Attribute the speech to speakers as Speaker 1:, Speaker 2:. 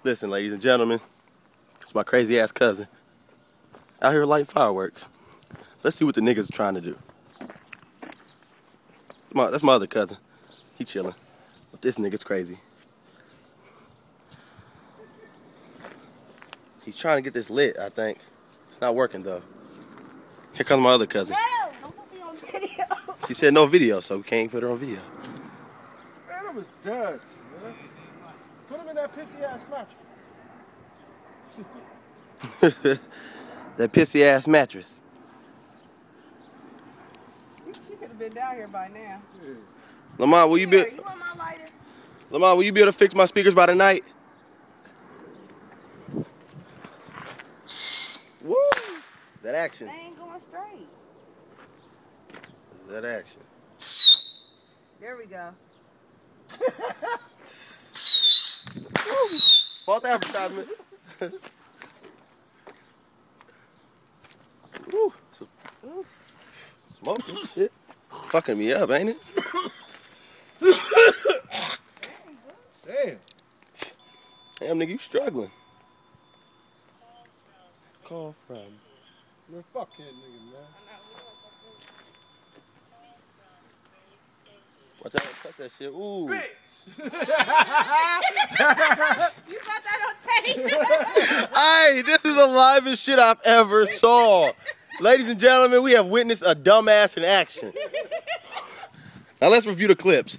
Speaker 1: Listen, ladies and gentlemen, it's my crazy ass cousin out here lighting fireworks. Let's see what the niggas are trying to do. That's my other cousin. He chilling. But this nigga's crazy. He's trying to get this lit, I think. It's not working though. Here comes my other cousin.
Speaker 2: No, don't put me on video.
Speaker 1: She said no video, so we can't put her on video.
Speaker 3: Man, that was duds, man. Put him in that pissy ass mattress.
Speaker 1: That pissy ass mattress.
Speaker 2: She could have been down here by now.
Speaker 1: Lamont, will you be?
Speaker 2: You want my lighter?
Speaker 1: Lamont, will you be able to fix my speakers by tonight? Woo! Is that action?
Speaker 2: They ain't going straight.
Speaker 1: Is that action?
Speaker 2: There we go.
Speaker 1: False advertisement. Woo. Smoking shit. Fucking me up, ain't it?
Speaker 3: Damn.
Speaker 1: Damn, nigga, you struggling.
Speaker 3: Call from. Man, fuck that nigga, man.
Speaker 1: Watch out, touch that shit. Ooh.
Speaker 3: Bitch!
Speaker 2: You got that on tape?
Speaker 1: Hey, this is the livest shit I've ever saw. Ladies and gentlemen, we have witnessed a dumbass in action. Now let's review the clips.